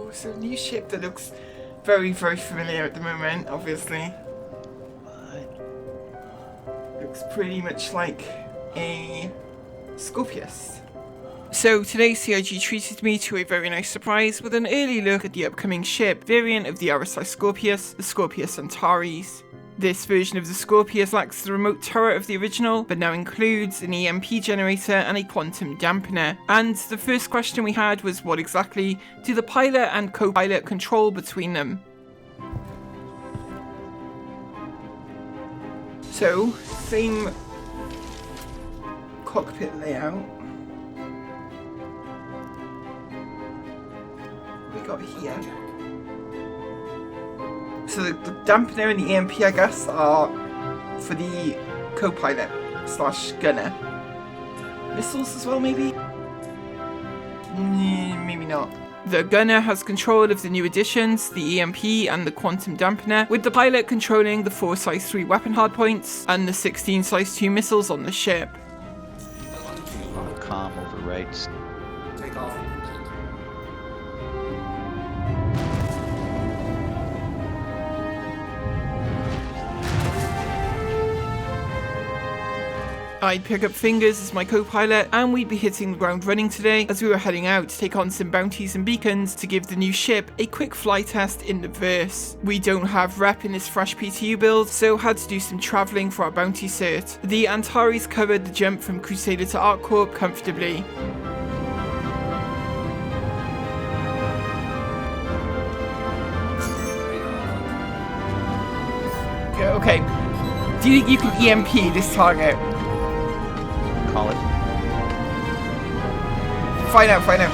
go. So new ship that looks very, very familiar at the moment, obviously. Looks pretty much like a Scorpius. So today CIG treated me to a very nice surprise with an early look at the upcoming ship variant of the RSI Scorpius, the Scorpius Antares. This version of the Scorpius lacks the remote turret of the original, but now includes an EMP generator and a quantum dampener. And the first question we had was, what exactly do the pilot and co-pilot control between them? So, same cockpit layout. We got here. So the dampener and the EMP, I guess, are for the co-pilot / gunner. Missiles as well, maybe? Maybe not. The gunner has control of the new additions, the EMP and the quantum dampener, with the pilot controlling the 4 size 3 weapon hardpoints and the 16 size 2 missiles on the ship. Comm overwrites. Take off. I'd pick up Fingers as my co-pilot, and we'd be hitting the ground running today as we were heading out to take on some bounties and beacons to give the new ship a quick fly test in the verse. We don't have rep in this fresh PTU build, so had to do some travelling for our bounty cert. The Antares covered the jump from Crusader to ArcCorp comfortably. Okay, do you think you can EMP this target? Call it. Find out.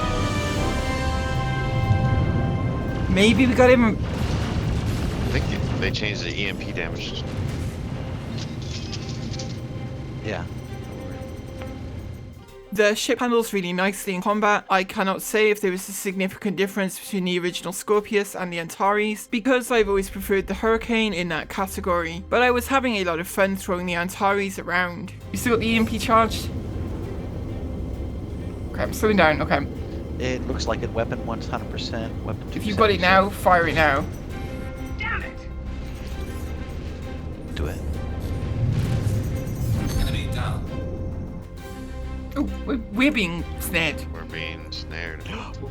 Maybe we got him. I think they changed the EMP damage. Yeah. The ship handles really nicely in combat. I cannot say if there was a significant difference between the original Scorpius and the Antares, because I've always preferred the Hurricane in that category, but I was having a lot of fun throwing the Antares around. You still got the EMP charged? Okay, I'm slowing down, okay. It looks like it. Weapon 100%, weapon 2. If you've got it now, fire it now. Damn it! Do it. Enemy down. Oh, we're being snared. We're being snared.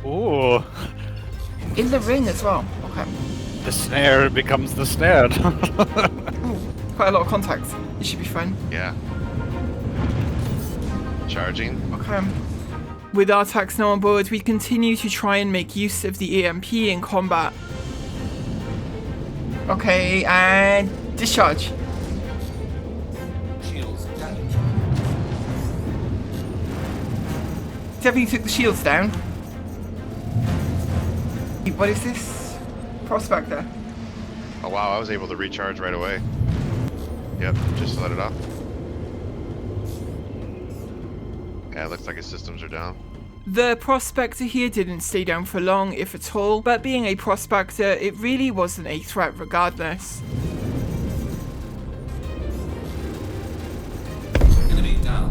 Ooh, In the ring as well. Okay. the snare becomes the snared. Ooh, quite a lot of contacts. This should be fun. Yeah. Charging. Okay. With our tax now on board, we continue to try and make use of the EMP in combat. Okay, and discharge. Shields down. Definitely took the shields down. What is this? Prospector. Oh wow, I was able to recharge right away. Yep, just let it off. Yeah, it looks like his systems are down. The Prospector here didn't stay down for long, if at all, but being a Prospector, it really wasn't a threat regardless. Enemy down.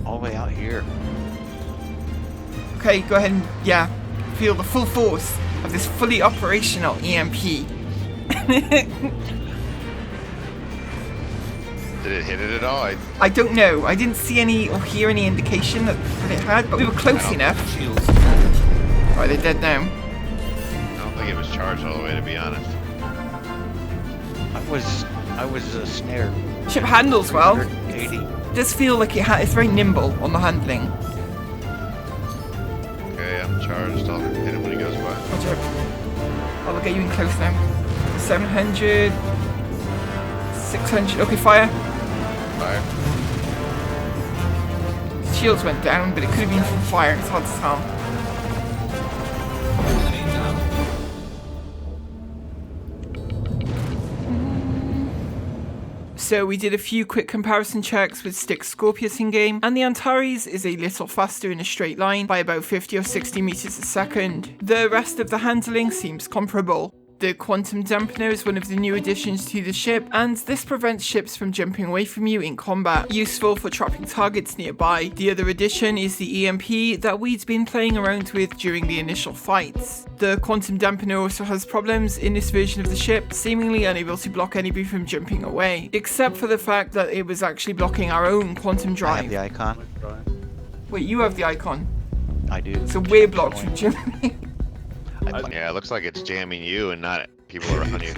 All the way out here. Okay, go ahead and, yeah, feel the full force of this fully operational EMP. Did it hit it at all? I don't know. I didn't see any or hear any indication that it had, but we were close enough. Shields down. Right, they're dead now. I don't think it was charged all the way, to be honest. I was snared. Ship handles well. 180. It does feel like it's very nimble on the handling. Okay, I'm charged. I'll hit him when he goes by. Roger. I'll get you in close now. 700. 600. Okay, fire. Fire. Shields went down, but it could have been from fire. It's hard to tell. Enemy down. So we did a few quick comparison checks with Stick Scorpius in game, and the Antares is a little faster in a straight line by about 50 or 60 meters a second. The rest of the handling seems comparable. The quantum dampener is one of the new additions to the ship, and this prevents ships from jumping away from you in combat, useful for trapping targets nearby. The other addition is the EMP that we'd been playing around with during the initial fights. The quantum dampener also has problems in this version of the ship, seemingly unable to block anybody from jumping away, except for the fact that it was actually blocking our own quantum I drive. have the icon. Wait, you have the icon, I do. so we're blocked from jumping. Yeah, it looks like it's jamming you and not people around you.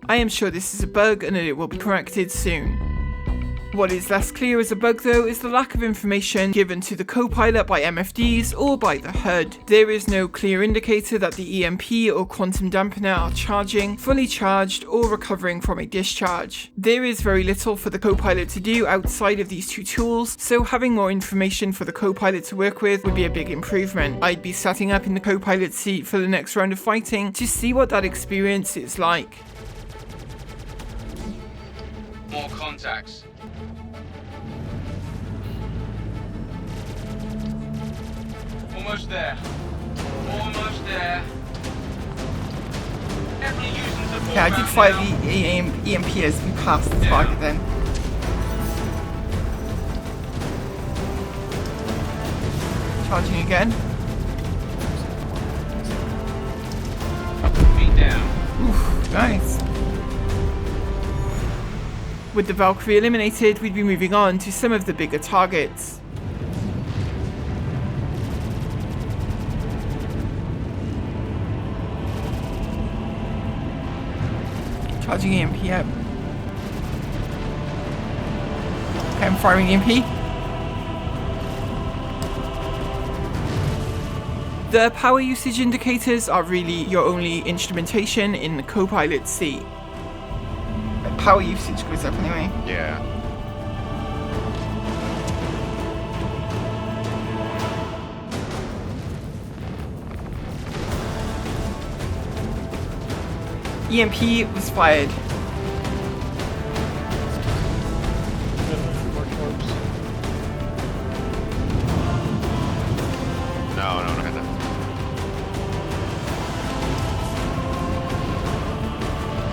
I am sure this is a bug and that it will be corrected soon. What is less clear as a bug though is the lack of information given to the co-pilot by MFDs or by the HUD. There is no clear indicator that the EMP or quantum dampener are charging, fully charged, or recovering from a discharge. There is very little for the co-pilot to do outside of these two tools, so having more information for the co-pilot to work with would be a big improvement. I'd be sitting up in the co-pilot seat for the next round of fighting to see what that experience is like. More contacts. Almost there. Almost there. Definitely using support. Yeah, I did fire the EMP as we passed the target then. Charging again. Feet down. Oof, nice. With the Valkyrie eliminated, we'd be moving on to some of the bigger targets. Charging EMP up. Okay, I'm firing EMP. The power usage indicators are really your only instrumentation in the co-pilot seat. Power usage goes up anyway. Yeah. EMP was fired. No, not that.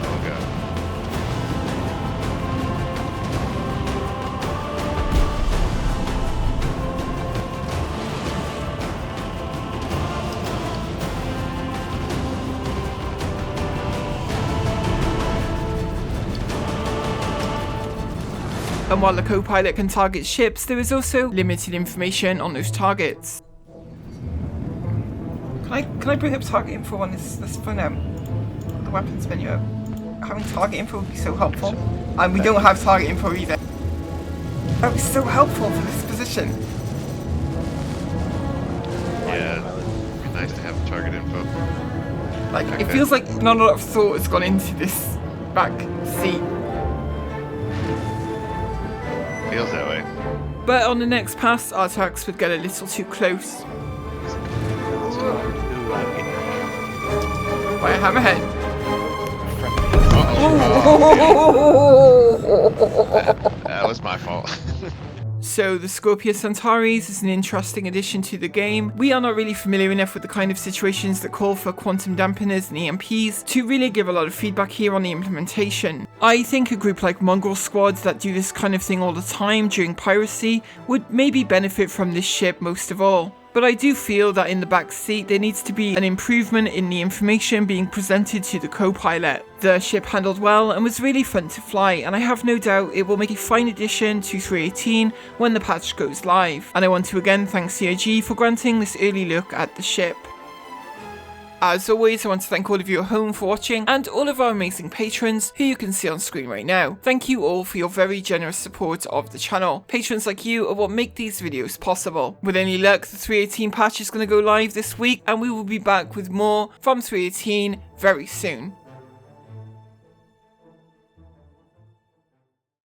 Oh god. And while the co-pilot can target ships, there is also limited information on those targets. Can I bring up target info on this phone the weapons menu up? Having target info would be so helpful. And we don't have target info either. That was so helpful for this position. Yeah, it'd be nice to have target info. Like, it Okay. feels like not a lot of thought has gone into this back seat. Feels that way. But on the next pass, our attacks would get a little too close. By a hammerhead. That was my fault. So the Scorpius Antares is an interesting addition to the game. We are not really familiar enough with the kind of situations that call for quantum dampeners and EMPs to really give a lot of feedback here on the implementation. I think a group like Mongrel Squads that do this kind of thing all the time during piracy would maybe benefit from this ship most of all. But I do feel that in the back seat there needs to be an improvement in the information being presented to the co-pilot. The ship handled well and was really fun to fly, and I have no doubt it will make a fine addition to 3.18 when the patch goes live. And I want to again thank CIG for granting this early look at the ship. As always, I want to thank all of you at home for watching and all of our amazing patrons who you can see on screen right now. Thank you all for your very generous support of the channel. Patrons like you are what make these videos possible. With any luck, the 3.18 patch is going to go live this week and we will be back with more from 3.18 very soon.